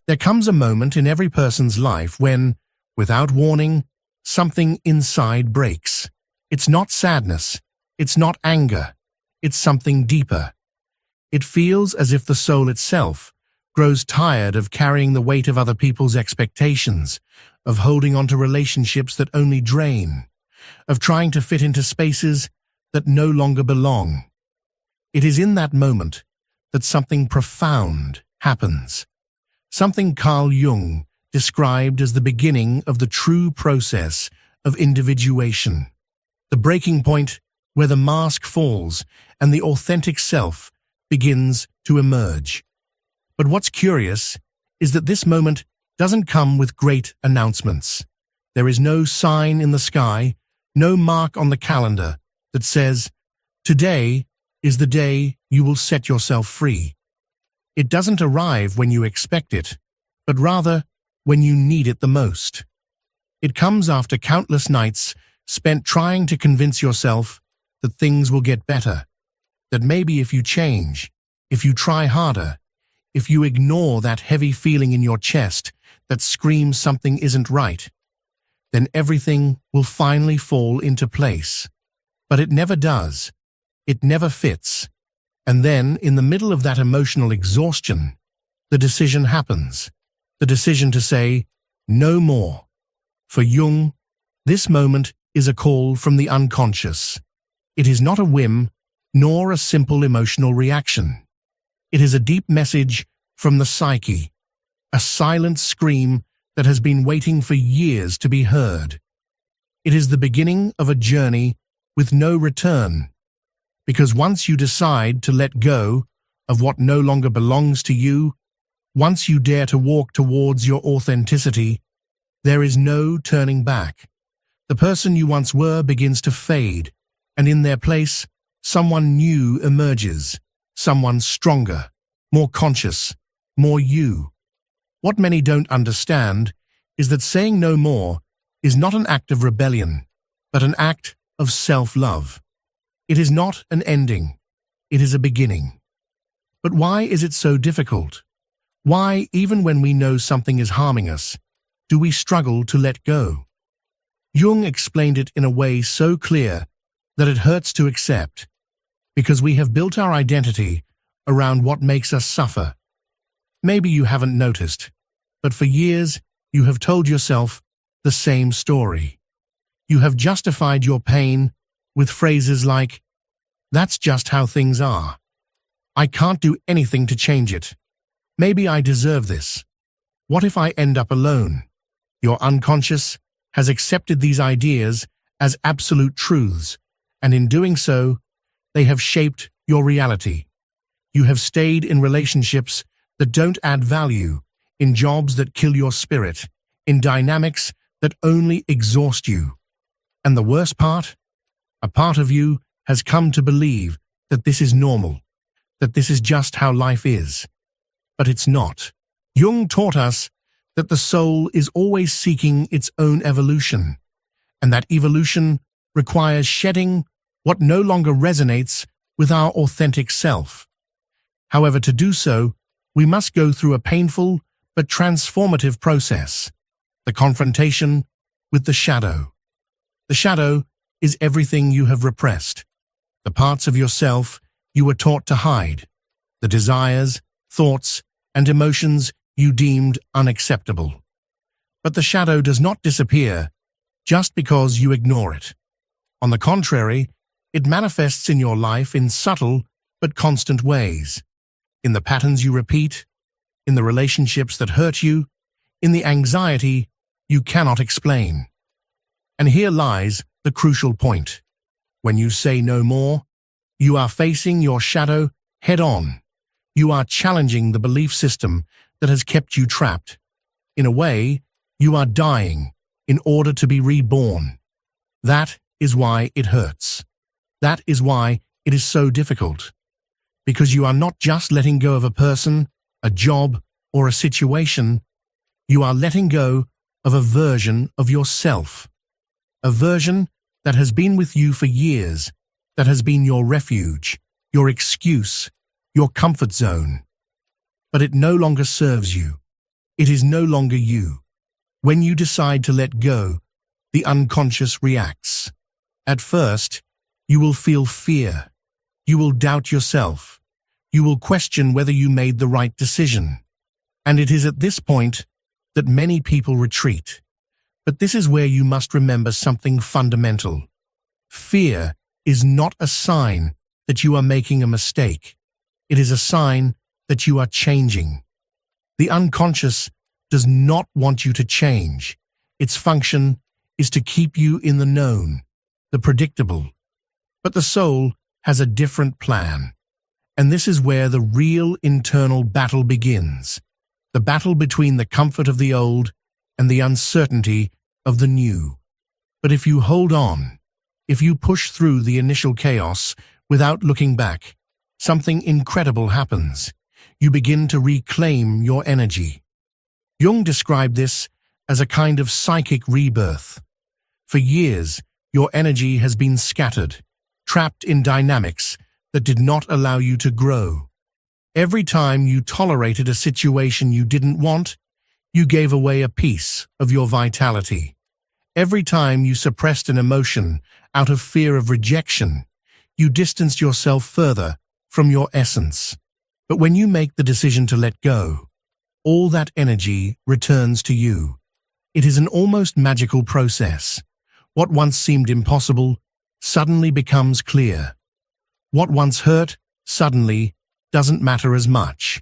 There comes a moment in every person's life when, without warning, something inside breaks. It's not sadness. It's not anger. It's something deeper. It feels as if the soul itself grows tired of carrying the weight of other people's expectations, of holding on to relationships that only drain, of trying to fit into spaces that no longer belong. It is in that moment that something profound happens, something Carl Jung described as the beginning of the true process of individuation, the breaking point where the mask falls and the authentic self begins to emerge. But what's curious is that this moment doesn't come with great announcements. There is no sign in the sky, no mark on the calendar that says, "Today is the day you will set yourself free." It doesn't arrive when you expect it, but rather when you need it the most. It comes after countless nights spent trying to convince yourself that things will get better, that maybe if you change, if you try harder, if you ignore that heavy feeling in your chest that screams something isn't right, then everything will finally fall into place. But it never does. It never fits. And then, in the middle of that emotional exhaustion, the decision happens. The decision to say, no more. For Jung, this moment is a call from the unconscious. It is not a whim, nor a simple emotional reaction. It is a deep message from the psyche, a silent scream that has been waiting for years to be heard. It is the beginning of a journey with no return, because once you decide to let go of what no longer belongs to you, once you dare to walk towards your authenticity, there is no turning back. The person you once were begins to fade, and in their place, someone new emerges, someone stronger, more conscious, more you. What many don't understand is that saying no more is not an act of rebellion, but an act of self-love. It is not an ending, it is a beginning. But why is it so difficult? Why, even when we know something is harming us, do we struggle to let go? Jung explained it in a way so clear that it hurts to accept, because we have built our identity around what makes us suffer. Maybe you haven't noticed, but for years you have told yourself the same story. You have justified your pain with phrases like, "That's just how things are. I can't do anything to change it. Maybe I deserve this. What if I end up alone?" Your unconscious has accepted these ideas as absolute truths, and in doing so, they have shaped your reality. You have stayed in relationships that don't add value, in jobs that kill your spirit, in dynamics that only exhaust you. And the worst part? A part of you has come to believe that this is normal, that this is just how life is. But it's not. Jung taught us that the soul is always seeking its own evolution, and that evolution requires shedding what no longer resonates with our authentic self. However, to do so, we must go through a painful but transformative process, the confrontation with the shadow. The shadow is everything you have repressed, the parts of yourself you were taught to hide, the desires, thoughts, and emotions you deemed unacceptable. But the shadow does not disappear just because you ignore it. On the contrary, it manifests in your life in subtle but constant ways, in the patterns you repeat, in the relationships that hurt you, in the anxiety you cannot explain. And here lies the crucial point. When you say no more, you are facing your shadow head-on. You are challenging the belief system that has kept you trapped. In a way, you are dying in order to be reborn. That is why it hurts. That is why it is so difficult. Because you are not just letting go of a person, a job, or a situation. You are letting go of a version of yourself. A version that has been with you for years, that has been your refuge, your excuse, your comfort zone. But it no longer serves you. It is no longer you. When you decide to let go, the unconscious reacts. At first, you will feel fear. You will doubt yourself. You will question whether you made the right decision. And it is at this point that many people retreat. But this is where you must remember something fundamental. Fear is not a sign that you are making a mistake. It is a sign that you are changing. The unconscious does not want you to change. Its function is to keep you in the known, the predictable. But the soul has a different plan. And this is where the real internal battle begins. The battle between the comfort of the old and the uncertainty of the new. But if you hold on, if you push through the initial chaos without looking back, something incredible happens. You begin to reclaim your energy. Jung described this as a kind of psychic rebirth. For years, your energy has been scattered, trapped in dynamics that did not allow you to grow. Every time you tolerated a situation you didn't want, you gave away a piece of your vitality. Every time you suppressed an emotion out of fear of rejection, you distanced yourself further from your essence. But when you make the decision to let go, all that energy returns to you. It is an almost magical process. What once seemed impossible suddenly becomes clear. What once hurt suddenly doesn't matter as much.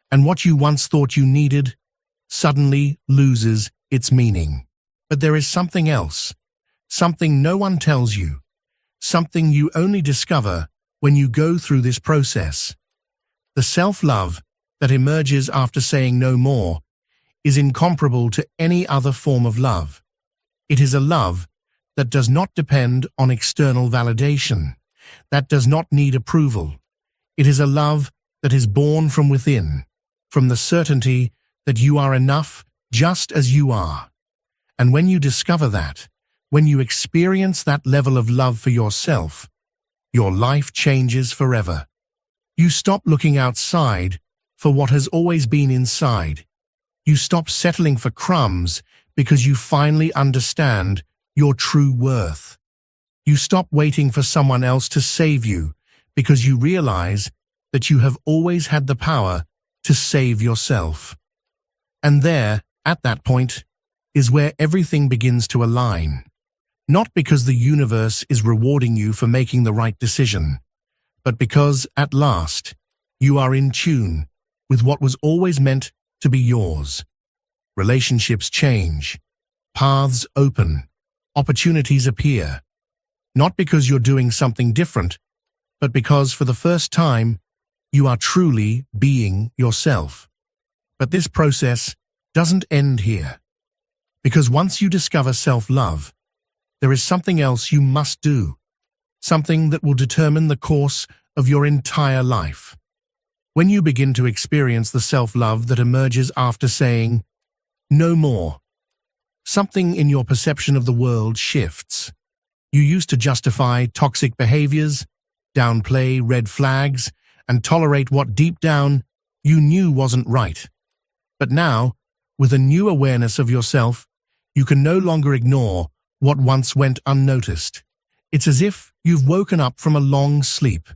And what you once thought you needed suddenly loses its meaning. But there is something else, something no one tells you, something you only discover when you go through this process. The self-love that emerges after saying no more is incomparable to any other form of love. It is a love that does not depend on external validation, that does not need approval. It is a love that is born from within, from the certainty that you are enough just as you are. And when you discover that, when you experience that level of love for yourself, your life changes forever. You stop looking outside for what has always been inside. You stop settling for crumbs because you finally understand your true worth. You stop waiting for someone else to save you because you realize that you have always had the power to save yourself. And there, at that point, is where everything begins to align. Not because the universe is rewarding you for making the right decision, but because, at last, you are in tune with what was always meant to be yours. Relationships change, paths open, opportunities appear. Not because you're doing something different, but because for the first time, you are truly being yourself. But this process doesn't end here. Because once you discover self-love, there is something else you must do, something that will determine the course of your entire life. When you begin to experience the self-love that emerges after saying, no more, something in your perception of the world shifts. You used to justify toxic behaviors, downplay red flags, and tolerate what deep down you knew wasn't right. But now, with a new awareness of yourself, you can no longer ignore what once went unnoticed. It's as if you've woken up from a long sleep,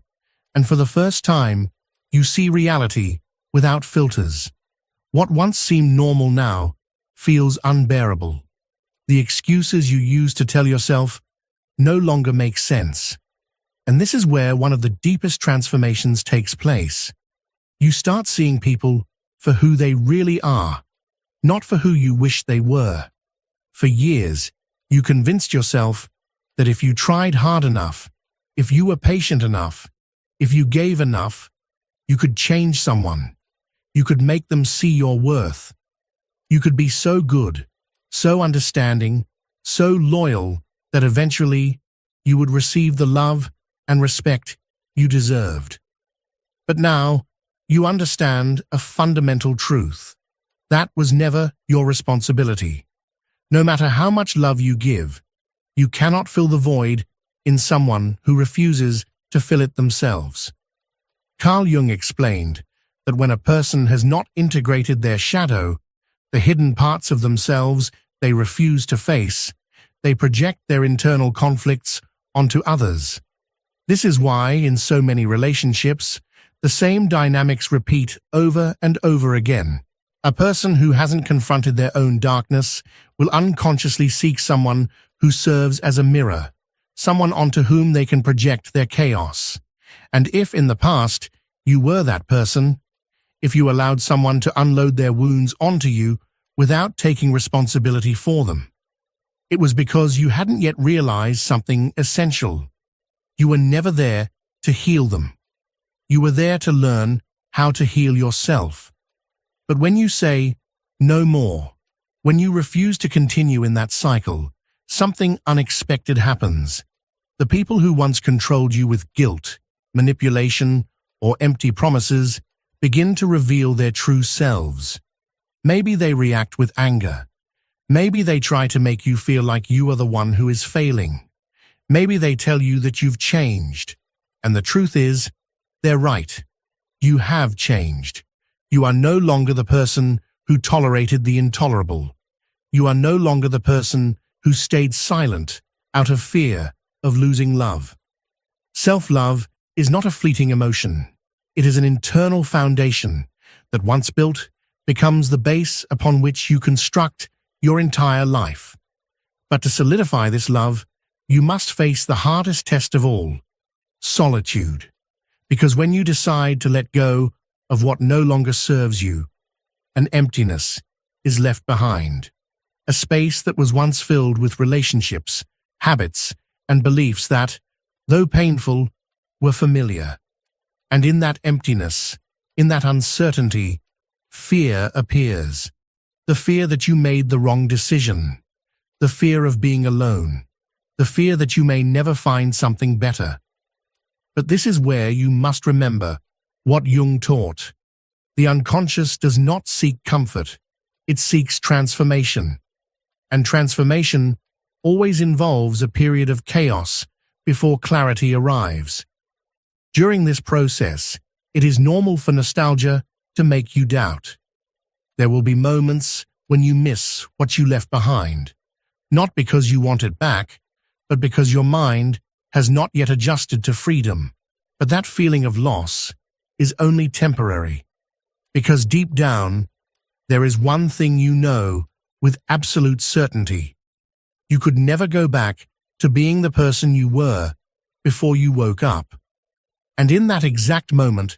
and for the first time, you see reality without filters. What once seemed normal now feels unbearable. The excuses you used to tell yourself no longer make sense. And this is where one of the deepest transformations takes place. You start seeing people for who they really are, not for who you wish they were. For years, you convinced yourself that if you tried hard enough, if you were patient enough, if you gave enough, you could change someone. You could make them see your worth. You could be so good, so understanding, so loyal that eventually you would receive the love and respect you deserved. But now, you understand a fundamental truth. That was never your responsibility. No matter how much love you give, you cannot fill the void in someone who refuses to fill it themselves. Carl Jung explained that when a person has not integrated their shadow, the hidden parts of themselves they refuse to face. They project their internal conflicts onto others. This is why, in so many relationships, the same dynamics repeat over and over again. A person who hasn't confronted their own darkness will unconsciously seek someone who serves as a mirror, someone onto whom they can project their chaos. And if in the past you were that person, if you allowed someone to unload their wounds onto you without taking responsibility for them, it was because you hadn't yet realized something essential. You were never there to heal them. You were there to learn how to heal yourself. But when you say, "No more," when you refuse to continue in that cycle, something unexpected happens. The people who once controlled you with guilt, manipulation, or empty promises begin to reveal their true selves. Maybe they react with anger. Maybe they try to make you feel like you are the one who is failing. Maybe they tell you that you've changed. And the truth is, they're right. You have changed. You are no longer the person who tolerated the intolerable. You are no longer the person who stayed silent out of fear of losing love. Self-love is not a fleeting emotion. It is an internal foundation that, once built, becomes the base upon which you construct your entire life. But to solidify this love, you must face the hardest test of all, solitude. Because when you decide to let go of what no longer serves you, an emptiness is left behind. A space that was once filled with relationships, habits, and beliefs that, though painful, were familiar. And in that emptiness, in that uncertainty, fear appears. The fear that you made the wrong decision. The fear of being alone. The fear that you may never find something better. But this is where you must remember what Jung taught. The unconscious does not seek comfort. It seeks transformation. And transformation always involves a period of chaos before clarity arrives. During this process, it is normal for nostalgia to make you doubt. There will be moments when you miss what you left behind, not because you want it back, but because your mind has not yet adjusted to freedom. But that feeling of loss is only temporary, because deep down, there is one thing you know with absolute certainty. You could never go back to being the person you were before you woke up. And in that exact moment,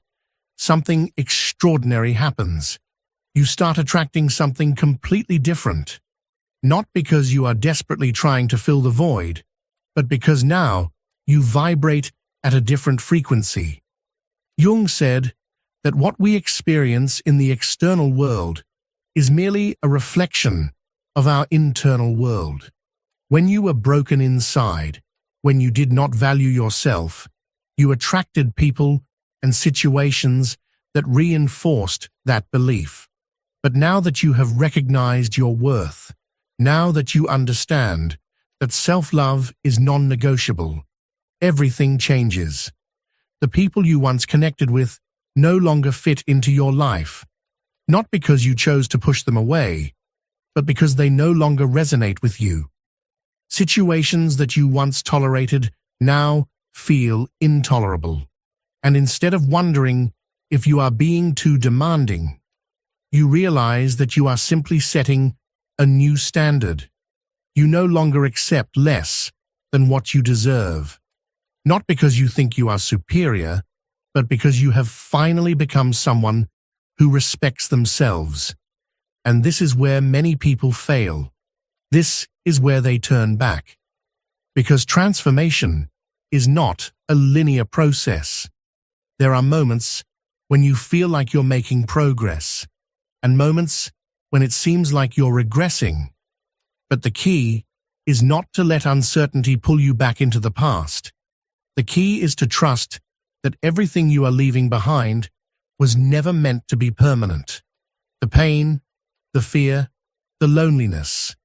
something extraordinary happens. You start attracting something completely different, not because you are desperately trying to fill the void, but because now you vibrate at a different frequency. Jung said that what we experience in the external world is merely a reflection of our internal world. When you were broken inside, when you did not value yourself, you attracted people and situations that reinforced that belief. But now that you have recognized your worth, now that you understand that self-love is non-negotiable, everything changes. The people you once connected with no longer fit into your life, not because you chose to push them away, but because they no longer resonate with you. Situations that you once tolerated now feel intolerable. And instead of wondering if you are being too demanding, you realize that you are simply setting a new standard. You no longer accept less than what you deserve. Not because you think you are superior, but because you have finally become someone who respects themselves. And this is where many people fail. This is where they turn back. Because transformation is not a linear process. There are moments when you feel like you're making progress, and moments when it seems like you're regressing. But the key is not to let uncertainty pull you back into the past. The key is to trust that everything you are leaving behind was never meant to be permanent. The pain, the fear, the loneliness,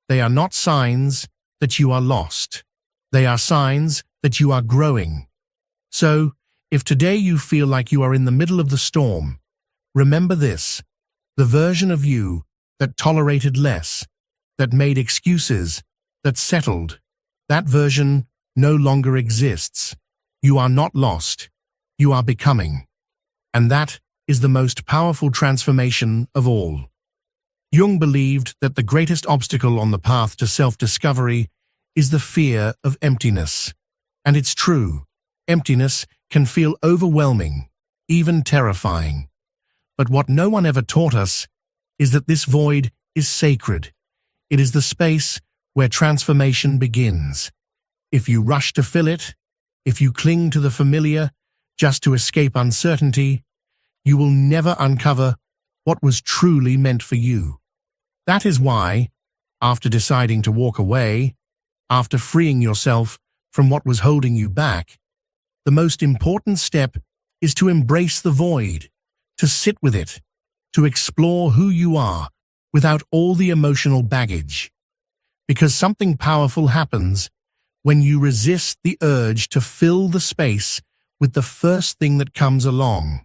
they are not signs that you are lost. They are signs that you are growing. So, if today you feel like you are in the middle of the storm, remember this: the version of you that tolerated less, that made excuses, that settled, that version no longer exists. You are not lost. You are becoming. And that is the most powerful transformation of all. Jung believed that the greatest obstacle on the path to self-discovery is the fear of emptiness. And it's true. Emptiness can feel overwhelming, even terrifying. But what no one ever taught us is that this void is sacred. It is the space where transformation begins. If you rush to fill it, if you cling to the familiar just to escape uncertainty, you will never uncover what was truly meant for you. That is why, after deciding to walk away, after freeing yourself from what was holding you back, the most important step is to embrace the void, to sit with it, to explore who you are without all the emotional baggage. Because something powerful happens when you resist the urge to fill the space with the first thing that comes along.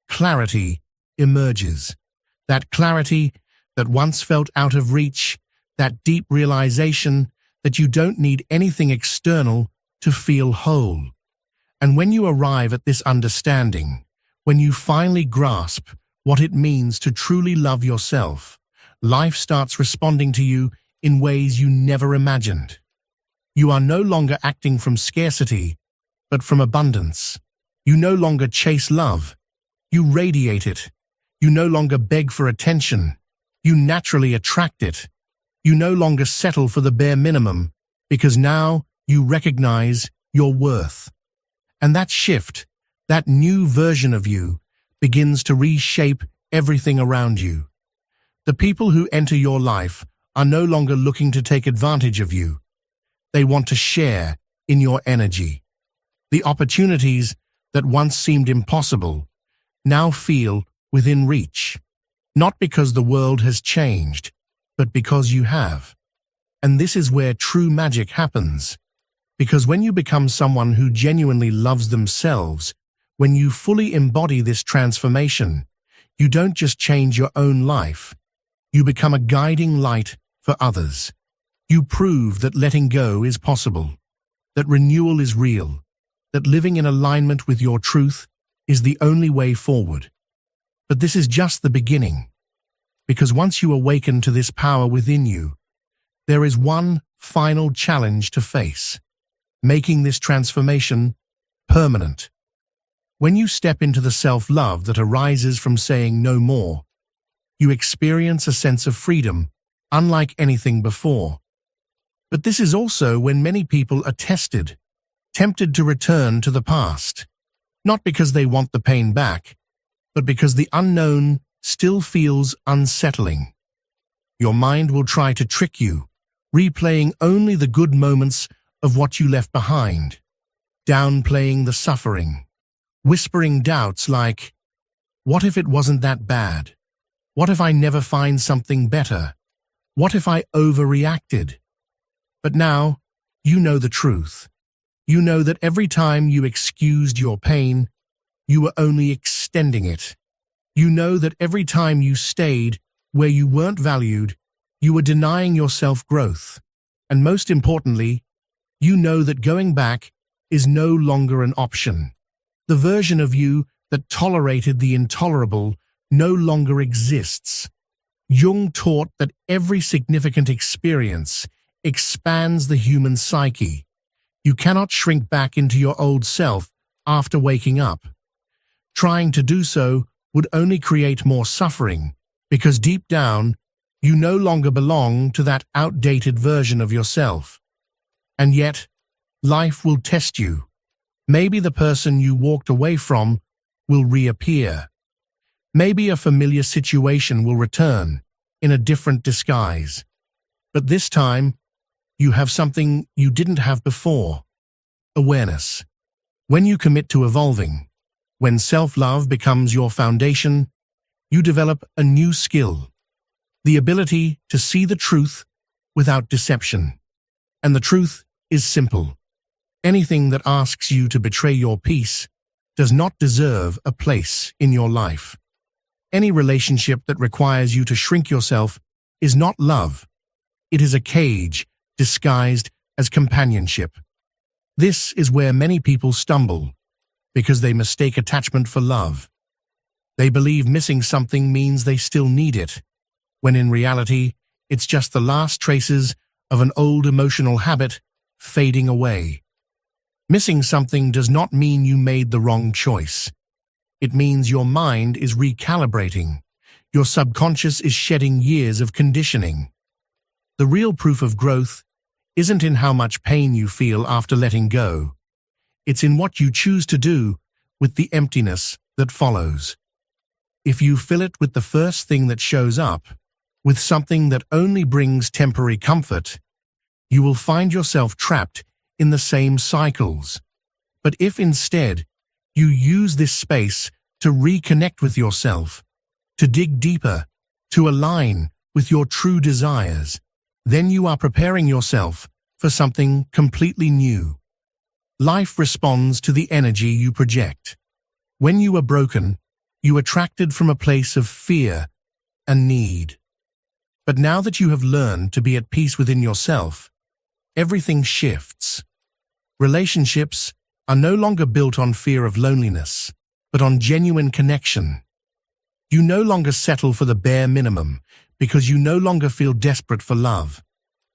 Clarity emerges. That clarity that once felt out of reach, that deep realization that you don't need anything external to feel whole. And when you arrive at this understanding, when you finally grasp what it means to truly love yourself, life starts responding to you in ways you never imagined. You are no longer acting from scarcity, but from abundance. You no longer chase love. You radiate it. You no longer beg for attention. You naturally attract it. You no longer settle for the bare minimum, because now you recognize your worth. And that shift, that new version of you, begins to reshape everything around you. The people who enter your life are no longer looking to take advantage of you. They want to share in your energy. The opportunities that once seemed impossible now feel within reach, not because the world has changed, but because you have. And this is where true magic happens. Because when you become someone who genuinely loves themselves, when you fully embody this transformation, you don't just change your own life. You become a guiding light for others. You prove that letting go is possible, that renewal is real, that living in alignment with your truth is the only way forward. But this is just the beginning. Because once you awaken to this power within you, there is one final challenge to face: making this transformation permanent. When you step into the self-love that arises from saying no more, you experience a sense of freedom unlike anything before. But this is also when many people are tested, tempted to return to the past, not because they want the pain back, but because the unknown still feels unsettling. Your mind will try to trick you, replaying only the good moments of what you left behind, downplaying the suffering, whispering doubts like, "What if it wasn't that bad? What if I never find something better? What if I overreacted?" But now, you know the truth. You know that every time you excused your pain, you were only extending it. You know that every time you stayed where you weren't valued, you were denying yourself growth. And most importantly, you know that going back is no longer an option. The version of you that tolerated the intolerable no longer exists. Jung taught that every significant experience expands the human psyche. You cannot shrink back into your old self after waking up. Trying to do so would only create more suffering, because deep down, you no longer belong to that outdated version of yourself. And yet, life will test you. Maybe the person you walked away from will reappear. Maybe a familiar situation will return in a different disguise. But this time, you have something you didn't have before: awareness. When you commit to evolving, when self-love becomes your foundation, you develop a new skill: the ability to see the truth without deception. And the truth is simple. Anything that asks you to betray your peace does not deserve a place in your life. Any relationship that requires you to shrink yourself is not love. It is a cage disguised as companionship. This is where many people stumble, because they mistake attachment for love. They believe missing something means they still need it, when in reality, it's just the last traces of an old emotional habit fading away. Missing something does not mean you made the wrong choice. It means your mind is recalibrating. Your subconscious is shedding years of conditioning. The real proof of growth isn't in how much pain you feel after letting go. It's in what you choose to do with the emptiness that follows. If you fill it with the first thing that shows up, with something that only brings temporary comfort, you will find yourself trapped in the same cycles. But if instead you use this space to reconnect with yourself, to dig deeper, to align with your true desires, then you are preparing yourself for something completely new. Life responds to the energy you project. When you were broken, you attracted from a place of fear and need. But now that you have learned to be at peace within yourself, everything shifts. Relationships are no longer built on fear of loneliness, but on genuine connection. You no longer settle for the bare minimum because you no longer feel desperate for love.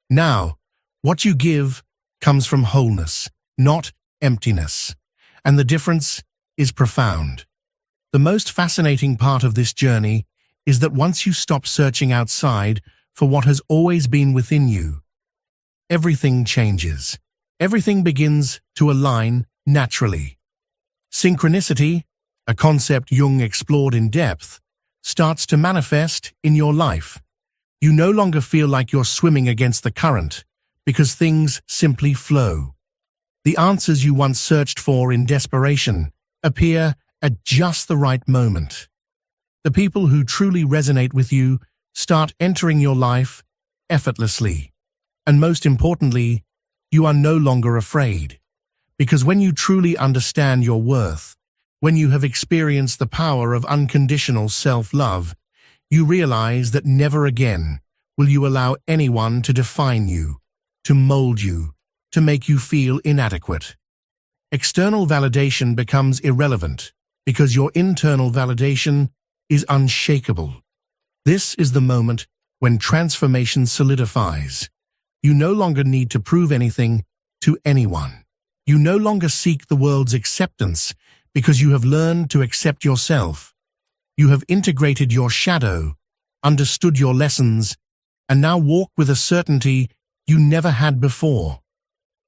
Now, what you give comes from wholeness, not emptiness, and the difference is profound. The most fascinating part of this journey is that once you stop searching outside for what has always been within you, everything changes. Everything begins to align naturally. Synchronicity, a concept Jung explored in depth, starts to manifest in your life. You no longer feel like you're swimming against the current because things simply flow. The answers you once searched for in desperation appear at just the right moment. The people who truly resonate with you start entering your life effortlessly. And most importantly, you are no longer afraid. Because when you truly understand your worth, when you have experienced the power of unconditional self-love, you realize that never again will you allow anyone to define you, to mold you, to make you feel inadequate. External validation becomes irrelevant because your internal validation is unshakable. This is the moment when transformation solidifies. You no longer need to prove anything to anyone. You no longer seek the world's acceptance because you have learned to accept yourself. You have integrated your shadow, understood your lessons, and now walk with a certainty you never had before.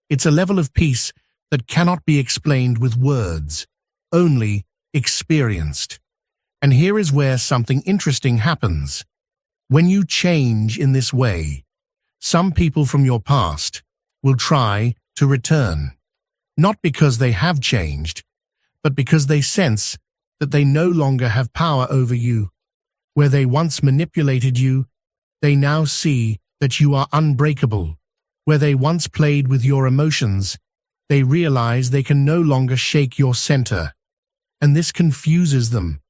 It's a level of peace that cannot be explained with words, only experienced. And here is where something interesting happens. When you change in this way, some people from your past will try to return. Not because they have changed, but because they sense that they no longer have power over you. Where they once manipulated you, they now see that you are unbreakable. Where they once played with your emotions, they realize they can no longer shake your center. And this confuses them,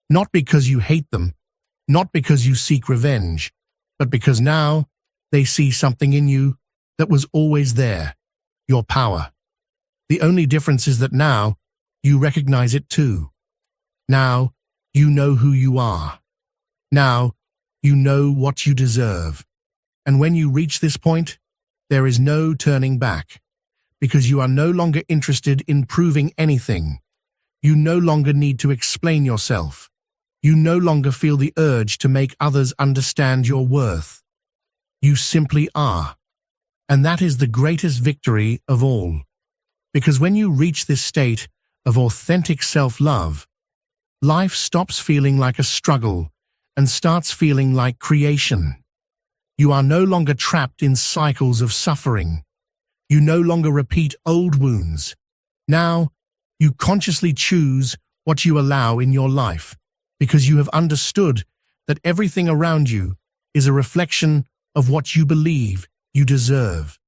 not because you hate them, not because you seek revenge, but because now they see something in you that was always there, your power. The only difference is that now you recognize it too. Now you know who you are. Now you know what you deserve. And when you reach this point, there is no turning back, because you are no longer interested in proving anything. You no longer need to explain yourself. You no longer feel the urge to make others understand your worth. You simply are. And that is the greatest victory of all. Because when you reach this state of authentic self-love, life stops feeling like a struggle and starts feeling like creation. You are no longer trapped in cycles of suffering. You no longer repeat old wounds. Now, you consciously choose what you allow in your life, because you have understood that everything around you is a reflection of what you believe you deserve.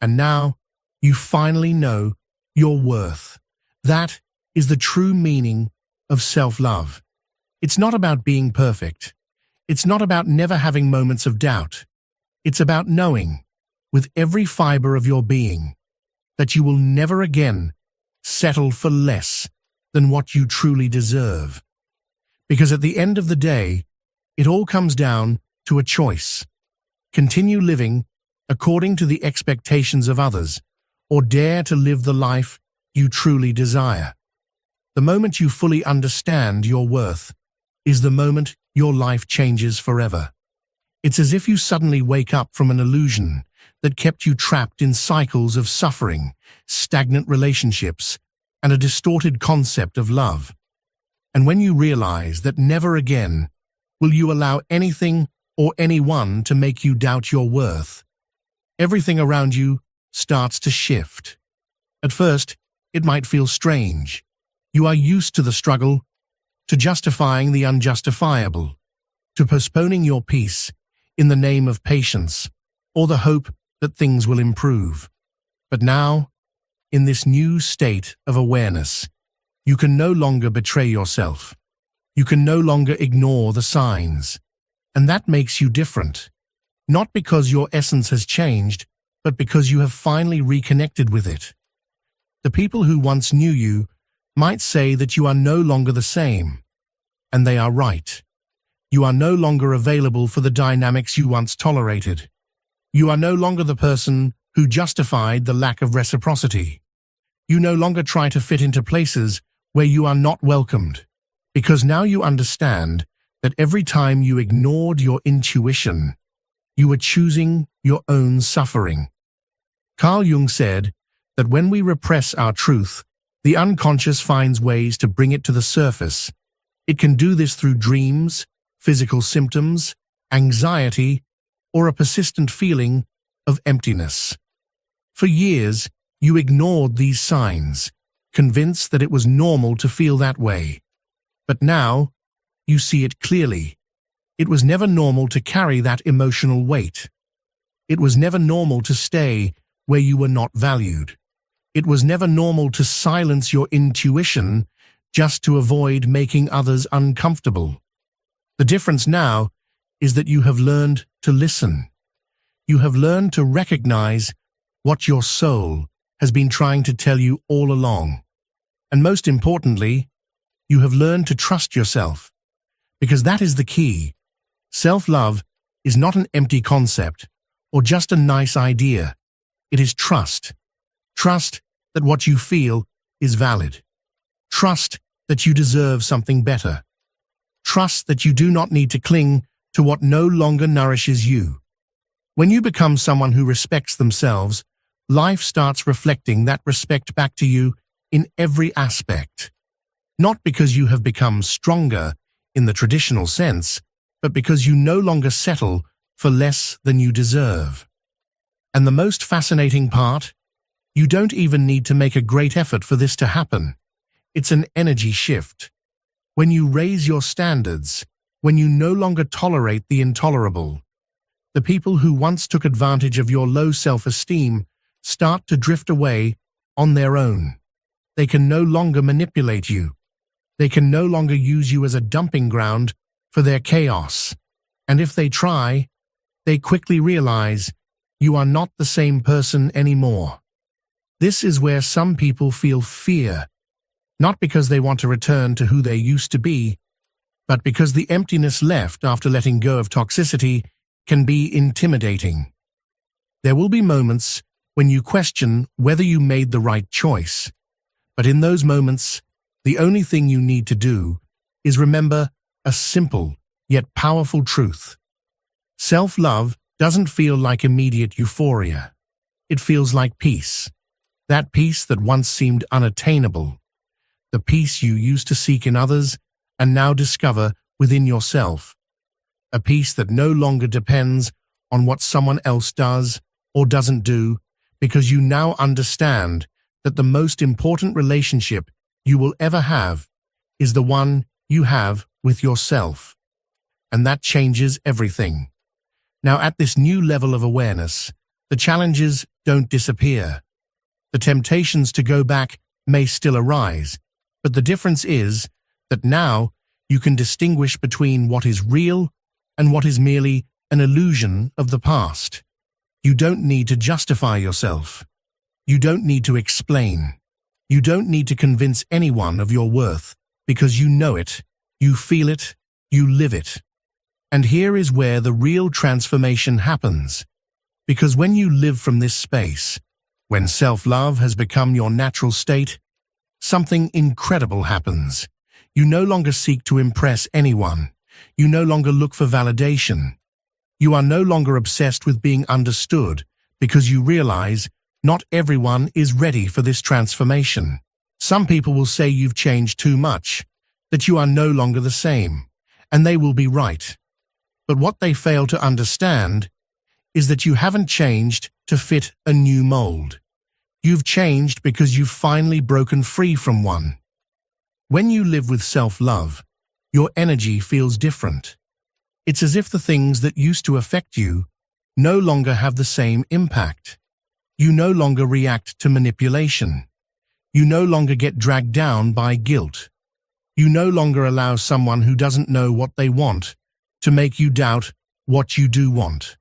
And now, you finally know your worth. That is the true meaning of self-love. It's not about being perfect. It's not about never having moments of doubt. It's about knowing, with every fiber of your being, that you will never again settle for less than what you truly deserve. Because at the end of the day, it all comes down to a choice. Continue living according to the expectations of others, or dare to live the life you truly desire. The moment you fully understand your worth is the moment your life changes forever. It's as if you suddenly wake up from an illusion that kept you trapped in cycles of suffering, stagnant relationships, and a distorted concept of love. And when you realize that never again will you allow anything or anyone to make you doubt your worth, everything around you starts to shift. At first, it might feel strange. You are used to the struggle, to justifying the unjustifiable, to postponing your peace in the name of patience or the hope that things will improve. But now, in this new state of awareness, you can no longer betray yourself. You can no longer ignore the signs. And that makes you different. Not because your essence has changed, but because you have finally reconnected with it. The people who once knew you might say that you are no longer the same. And they are right. You are no longer available for the dynamics you once tolerated. You are no longer the person who justified the lack of reciprocity. You no longer try to fit into places where you are not welcomed, because now you understand that every time you ignored your intuition, you were choosing your own suffering. Carl Jung said that when we repress our truth, the unconscious finds ways to bring it to the surface. It can do this through dreams, physical symptoms, anxiety, or a persistent feeling of emptiness. For years, you ignored these signs, convinced that it was normal to feel that way. But now, you see it clearly. It was never normal to carry that emotional weight. It was never normal to stay where you were not valued. It was never normal to silence your intuition just to avoid making others uncomfortable. The difference now is that you have learned to listen. You have learned to recognize what your soul has been trying to tell you all along. And most importantly, you have learned to trust yourself, because that is the key. Self-love is not an empty concept or just a nice idea. It is trust. Trust that what you feel is valid. Trust that you deserve something better. Trust that you do not need to cling to what no longer nourishes you. When you become someone who respects themselves, life starts reflecting that respect back to you in every aspect. Not because you have become stronger in the traditional sense, but because you no longer settle for less than you deserve. And the most fascinating part? You don't even need to make a great effort for this to happen. It's an energy shift. When you raise your standards, when you no longer tolerate the intolerable, the people who once took advantage of your low self-esteem start to drift away on their own. They can no longer manipulate you. They can no longer use you as a dumping ground for their chaos. And if they try, they quickly realize you are not the same person anymore. This is where some people feel fear, not because they want to return to who they used to be, but because the emptiness left after letting go of toxicity can be intimidating. There will be moments when you question whether you made the right choice, but in those moments, the only thing you need to do is remember a simple yet powerful truth. Self-love doesn't feel like immediate euphoria. It feels like peace. That peace that once seemed unattainable. The peace you used to seek in others and now discover within yourself. A peace that no longer depends on what someone else does or doesn't do, because you now understand that the most important relationship you will ever have is the one you have with yourself. And that changes everything. Now, at this new level of awareness, the challenges don't disappear. The temptations to go back may still arise, but the difference is that now You can distinguish between what is real and what is merely an illusion of the past. You don't need to justify yourself. You don't need to explain. You don't need to convince anyone of your worth, because you know it, you feel it, you live it. And here is where the real transformation happens. Because when you live from this space, when self-love has become your natural state, something incredible happens. You no longer seek to impress anyone. You no longer look for validation. You are no longer obsessed with being understood, because you realize not everyone is ready for this transformation. Some people will say you've changed too much, that you are no longer the same, and they will be right. But what they fail to understand is that you haven't changed to fit a new mold. You've changed because you've finally broken free from one. When you live with self-love, your energy feels different. It's as if the things that used to affect you no longer have the same impact. You no longer react to manipulation. You no longer get dragged down by guilt. You no longer allow someone who doesn't know what they want to make you doubt what you do want.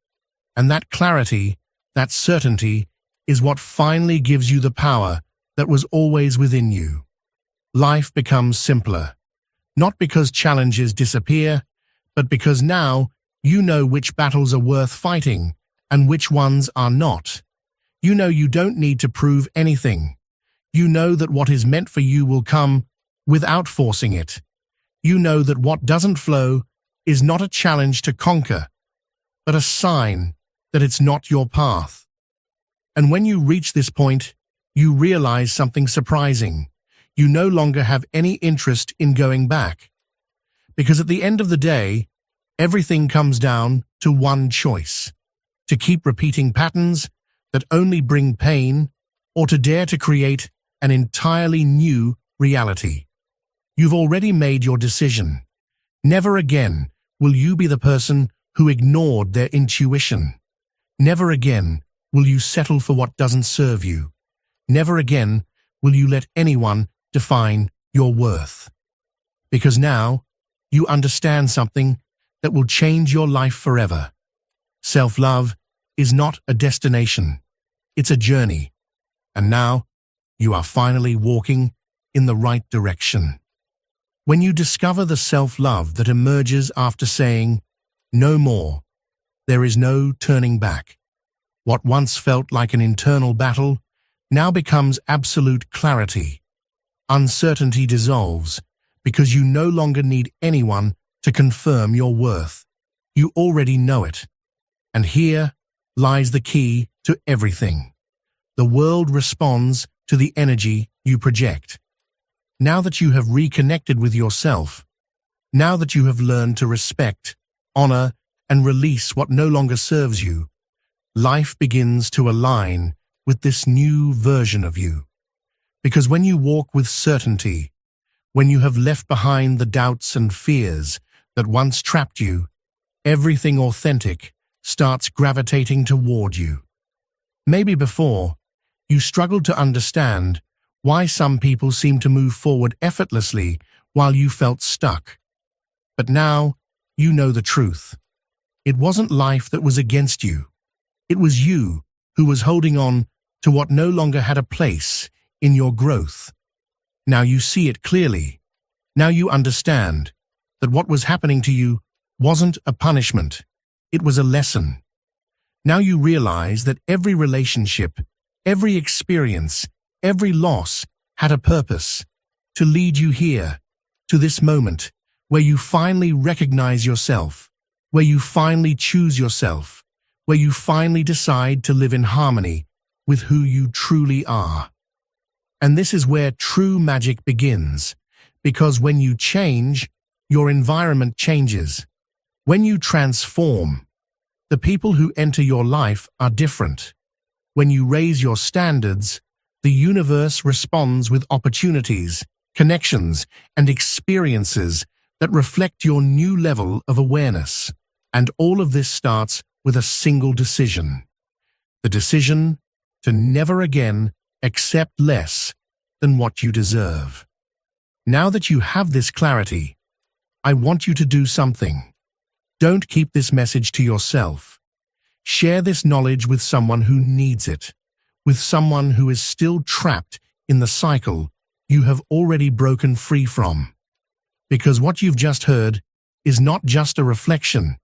And that clarity, that certainty, is what finally gives you the power that was always within you. Life becomes simpler, not because challenges disappear, but because now you know which battles are worth fighting and which ones are not. You know you don't need to prove anything. You know that what is meant for you will come without forcing it. You know that what doesn't flow is not a challenge to conquer, but a sign that it's not your path. And when you reach this point, you realize something surprising. You no longer have any interest in going back. Because at the end of the day, everything comes down to one choice: to keep repeating patterns that only bring pain, or to dare to create an entirely new reality. You've already made your decision. Never again will you be the person who ignored their intuition. Never again will you settle for what doesn't serve you. Never again will you let anyone define your worth. Because now you understand something that will change your life forever. Self-love is not a destination. It's a journey. And now you are finally walking in the right direction. When you discover the self-love that emerges after saying, "No more," there is no turning back. What once felt like an internal battle now becomes absolute clarity. Uncertainty dissolves because you no longer need anyone to confirm your worth. You already know it. And here lies the key to everything. The world responds to the energy you project. Now that you have reconnected with yourself, now that you have learned to respect, honor, and release what no longer serves you, life begins to align with this new version of you. Because when you walk with certainty, when you have left behind the doubts and fears that once trapped you, everything authentic starts gravitating toward you. Maybe before, you struggled to understand why some people seem to move forward effortlessly while you felt stuck. But now you know the truth. It wasn't life that was against you. It was you who was holding on to what no longer had a place in your growth. Now you see it clearly. Now you understand that what was happening to you wasn't a punishment. It was a lesson. Now you realize that every relationship, every experience, every loss had a purpose: to lead you here, to this moment, where you finally recognize yourself, where you finally choose yourself, where you finally decide to live in harmony with who you truly are. And this is where true magic begins, because when you change, your environment changes. When you transform, the people who enter your life are different. When you raise your standards, the universe responds with opportunities, connections, and experiences that reflect your new level of awareness. And all of this starts with a single decision. The decision to never again accept less than what you deserve. Now that you have this clarity, I want you to do something. Don't keep this message to yourself. Share this knowledge with someone who needs it, with someone who is still trapped in the cycle you have already broken free from. Because what you've just heard is not just a reflection,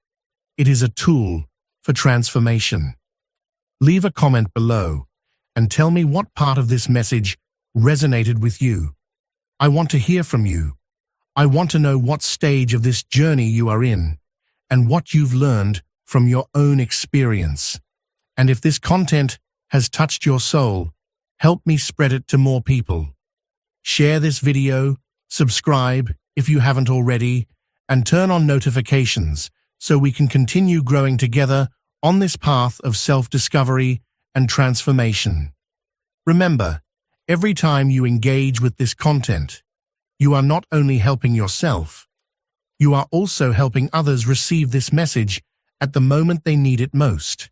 it is a tool for transformation. Leave a comment below and tell me what part of this message resonated with you. I want to hear from you. I want to know what stage of this journey you are in and what you've learned from your own experience. And if this content has touched your soul, help me spread it to more people. Share this video, subscribe if you haven't already, and turn on notifications so we can continue growing together on this path of self-discovery and transformation. Remember, every time you engage with this content, you are not only helping yourself, you are also helping others receive this message at the moment they need it most.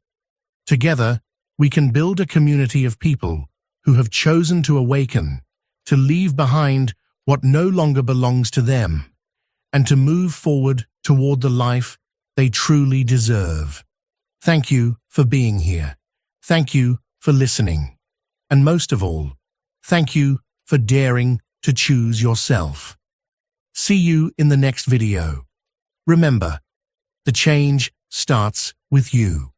Together, we can build a community of people who have chosen to awaken, to leave behind what no longer belongs to them, and to move forward toward the life they truly deserve. Thank you for being here. Thank you for listening. And most of all, thank you for daring to choose yourself. See you in the next video. Remember, the change starts with you.